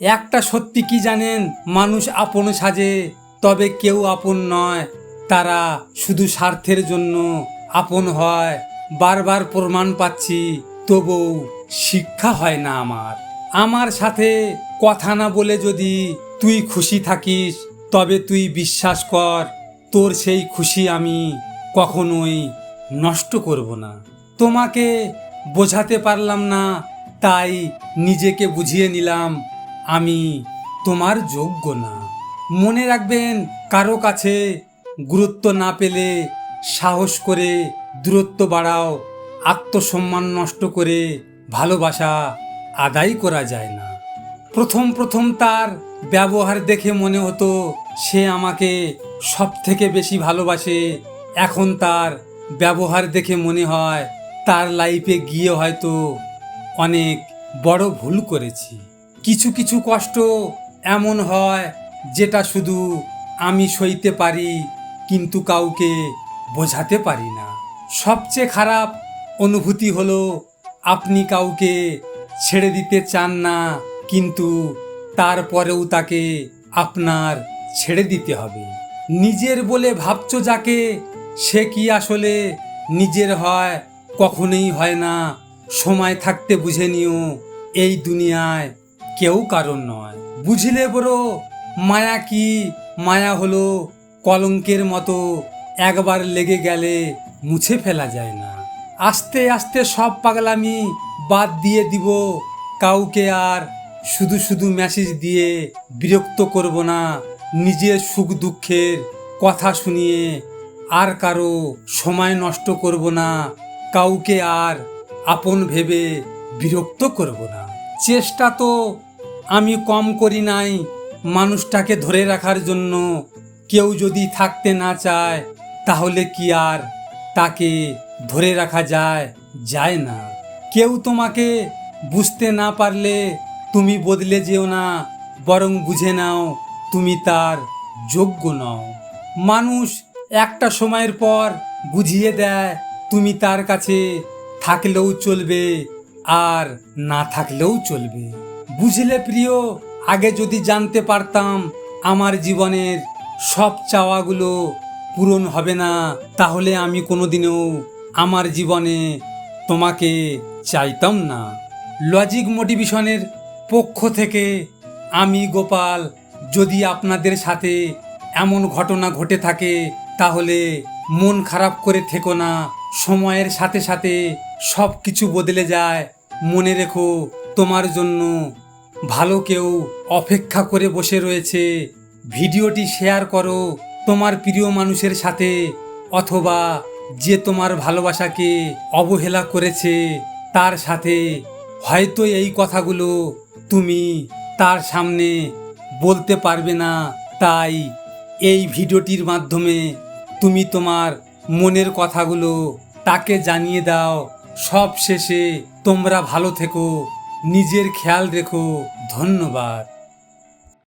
একটা সত্যি কি জানেন, মানুষ আপন সাজে তবে কেউ আপন নয়। তারা শুধু স্বার্থের জন্য আপন হয়। বারবার প্রমাণ পাচ্ছি, তবুও শিক্ষা হয় না আমার সাথে কথা না বলে যদি তুই খুশি থাকিস, তবে তুই বিশ্বাস কর, তোর সেই খুশি আমি কখনোই নষ্ট করব না। তোমাকে বোঝাতে পারলাম না, তাই নিজেকে বুঝিয়ে নিলাম আমি তোমার যোগ্য না। মনে রাখবেন, কারো কাছে গুরুত্ব না পেলে সাহস করে দূরত্ব বাড়াও। আত্মসম্মান নষ্ট করে ভালোবাসা আদায় করা যায় না। প্রথম তার ব্যবহার দেখে মনে হতো সে আমাকে সব থেকে বেশি ভালোবাসে। এখন তার ব্যবহার দেখে মনে হয় তার লাইফে গিয়ে হয়তো অনেক বড় ভুল করেছি। কিছু কষ্ট এমন হয় যেটা শুধু আমি সইতে পারি, কিন্তু কাউকে বোঝাতে পারি না। সবচেয়ে খারাপ অনুভূতি হলো আপনি কাউকে ছেড়ে দিতে চান না, কিন্তু তারপরেও তাকে আপনার ছেড়ে দিতে হবে। নিজের বলে ভাবছো যাকে, সে কি আসলে নিজের হয়? কখনোই হয় না। সময় থাকতে বুঝে নিও, এই দুনিয়ায় কেউ কারণ নয়। বুঝলে বড়, মায়া কি? মায়া হলো কলঙ্কের মতো, একবার লেগে গেলে মুছে ফেলা যায় না। আস্তে আস্তে সব পাগলামি বাদ দিয়ে দিব। কাউকে আর শুধু মেসেজ দিয়ে বিরক্ত করব না। নিজের সুখ দুঃখের কথা শুনিয়ে আর কারো সময় নষ্ট করব না। কাউকে আর আপন ভেবে বিরক্ত করব না। চেষ্টা তো আমি কম করি নাই মানুষটাকে ধরে রাখার জন্য। কেউ যদি থাকতে না চায়, তাহলে কি আর তাকে ধরে রাখা যায় না। কেউ তোমাকে বুঝতে না পারলে তুমি বদলে যেও না, বরং বুঝে নাও তুমি তার যোগ্য নও। মানুষ একটা সময়ের পর বুঝিয়ে দেয় তুমি তার কাছে থাকলেও চলবে আর না থাকলেও চলবে। বুঝলে প্রিয়, আগে যদি জানতে পারতাম আমার জীবনের সব চাওয়াগুলো পূরণ হবে না, তাহলে আমি কোনোদিনও আমার জীবনে তোমাকে চাইতাম না। লজিক মোটিভেশনের পক্ষ থেকে আমি গোপাল। যদি আপনাদের সাথে এমন ঘটনা ঘটে থাকে, তাহলে মন খারাপ করে থেকো না। সময়ের সাথে সাথে সব কিছু বদলে যায়। মনে রেখো, তোমার জন্য ভালো কেউ অপেক্ষা করে বসে রয়েছে। ভিডিওটি শেয়ার করো তোমার প্রিয় মানুষের সাথে, অথবা যে তোমার ভালোবাসাকে অবহেলা করেছে তার সাথে। হয়তো এই কথাগুলো তুমি তার সামনে বলতে পারবে না, তাই এই ভিডিওটির মাধ্যমে তুমি তোমার মনের কথাগুলো তাকে জানিয়ে দাও। সব শেষে তোমরা ভালো থেকো, নিজের খেয়াল রেখো। ধন্যবাদ।